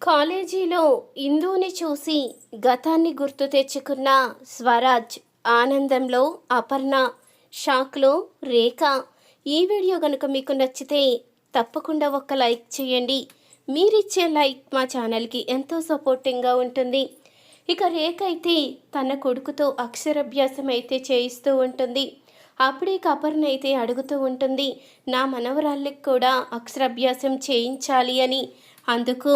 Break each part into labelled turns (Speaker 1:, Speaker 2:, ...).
Speaker 1: కాలేజీలో ఇందూని చూసి గతాన్ని గుర్తు తెచ్చుకున్న స్వరాజ్ ఆనందంలో, అపర్ణ షాక్లో రేఖ. ఈ వీడియో కనుక మీకు నచ్చితే తప్పకుండా ఒక లైక్ చేయండి. మీరిచ్చే లైక్ మా ఛానల్కి ఎంతో సపోర్టింగ్గా ఉంటుంది. ఇక రేఖ అయితే తన కొడుకుతో అక్షరాభ్యాసం అయితే చేయిస్తూ ఉంటుంది. అప్పుడే అపర్ణ అయితే అడుగుతూ ఉంటుంది, నా మనవరాళ్ళకి కూడా అక్షరాభ్యాసం చేయించాలి అని. అందుకు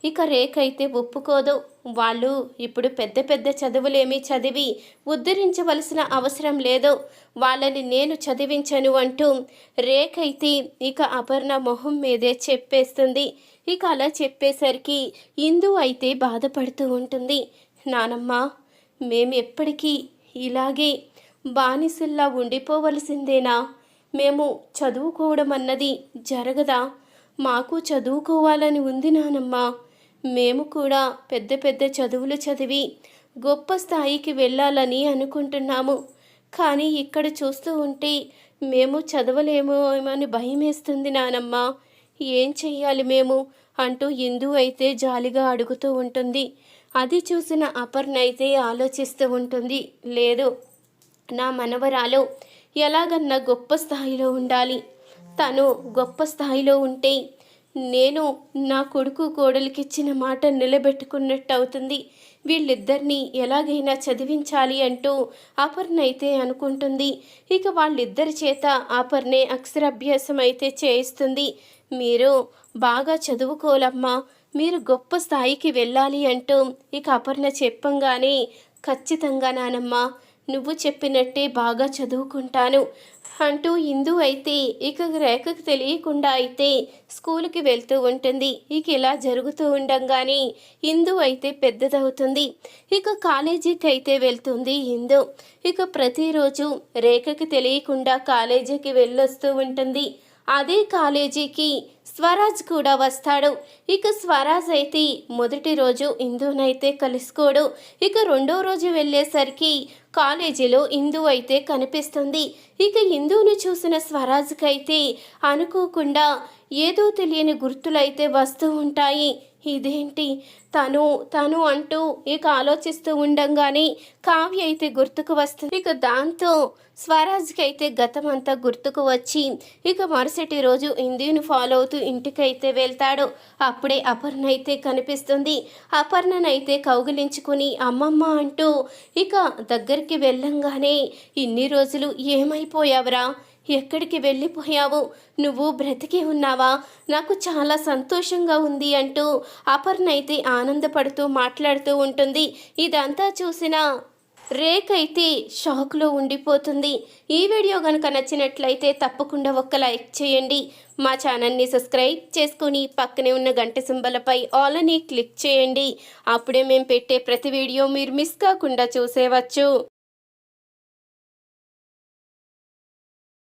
Speaker 1: ఇక రేఖ అయితే ఒప్పుకోదు. వాళ్ళు ఇప్పుడు పెద్ద పెద్ద చదువులేమీ చదివి ఉద్ధరించవలసిన అవసరం లేదు, వాళ్ళని నేను చదివించను అంటూ రేఖ అయితే ఇక అపర్ణ మొహం మీదే చెప్పేస్తుంది. ఇక అలా చెప్పేసరికి ఇందు అయితే బాధపడుతూ ఉంటుంది. నానమ్మ, మేము ఎప్పటికీ ఇలాగే బానిసల్లా ఉండిపోవలసిందేనా? మేము చదువుకోవడం అన్నది జరగదా? మాకు చదువుకోవాలని ఉంది నానమ్మ. మేము కూడా పెద్ద పెద్ద చదువులు చదివి గొప్ప స్థాయికి వెళ్ళాలని అనుకుంటున్నాము. కానీ ఇక్కడ చూస్తూ ఉంటే మేము చదవలేమో అని భయం వేస్తుంది నానమ్మ. ఏం చెయ్యాలి మేము అంటూ ఇందు అయితే జాలిగా అడుగుతూ ఉంటుంది. అది చూసిన అపర్ణ అయితే ఆలోచిస్తూ ఉంటుంది, లేదు, నా మనవరాలు ఎలాగన్నా గొప్ప స్థాయిలో ఉండాలి. తను గొప్ప స్థాయిలో ఉంటే నేను నా కొడుకు కోడలికిచ్చిన మాట నిలబెట్టుకున్నట్టు అవుతుంది. వీళ్ళిద్దరినీ ఎలాగైనా చదివించాలి అంటూ అపర్ణ అయితే అనుకుంటుంది. ఇక వాళ్ళిద్దరి చేత అపర్ణే అక్షరాభ్యాసం అయితే చేయిస్తుంది. మీరు బాగా చదువుకోలమ్మా, మీరు గొప్ప స్థాయికి వెళ్ళాలి అంటూ ఇక అపర్ణ చెప్పంగానే, ఖచ్చితంగా నానమ్మ, నువ్వు చెప్పినట్టే బాగా చదువుకుంటాను అంటూ ఇందు అయితే ఇక రేఖకు తెలియకుండా అయితే స్కూల్కి వెళ్తూ ఉంటుంది. ఇక ఇలా జరుగుతూ ఉండంగానే ఇందు అయితే పెద్దదవుతుంది. ఇక కాలేజీకి అయితే వెళ్తుంది ఇందు. ఇక ప్రతిరోజు రేఖకి తెలియకుండా కాలేజీకి వెళ్ళొస్తూ ఉంటుంది. అదే కాలేజీకి స్వరాజ్ కూడా వస్తాడు. ఇక స్వరాజ్ అయితే మొదటి రోజు ఇందునైతే కలుసుకోడు. ఇక రెండో రోజు వెళ్ళేసరికి కాలేజీలో ఇందు అయితే కనిపిస్తుంది. ఇక ఇందును చూసిన స్వరాజ్కైతే అనుకోకుండా ఏదో తెలియని గుర్తులైతే వస్తూ ఉంటాయి. ఇదేంటి తను తను అంటూ ఇక ఆలోచిస్తూ ఉండంగానే కావ్య అయితే గుర్తుకు వస్తుంది. ఇక దాంతో స్వరాజ్కి అయితే గతం అంతా గుర్తుకు వచ్చి ఇక మరుసటి రోజు ఇందుని ఫాలో అవుతూ ఇంటికైతే వెళ్తాడు. అప్పుడే అపర్ణ అయితే కనిపిస్తుంది. అపర్ణనైతే కౌగిలించుకుని అమ్మమ్మ అంటూ ఇక దగ్గరికి వెళ్ళంగానే, ఇన్ని రోజులు ఏమైపోయావురా? ఎక్కడికి వెళ్ళిపోయావు? నువ్వు బ్రతికి ఉన్నావా? నాకు చాలా సంతోషంగా ఉంది అంటూ అపర్ణ అయితే ఆనందపడుతూ మాట్లాడుతూ ఉంటుంది. ఇదంతా చూసిన రేఖ అయితే షాక్లో ఉండిపోతుంది. ఈ వీడియో కనుక నచ్చినట్లయితే తప్పకుండా ఒక లైక్ చేయండి. మా ఛానల్ని సబ్స్క్రైబ్ చేసుకుని పక్కనే ఉన్న గంట సింబలపై ఆల్ అని క్లిక్ చేయండి. అప్పుడే మేము పెట్టే ప్రతి వీడియో మీరు మిస్ కాకుండా చూసేవచ్చు.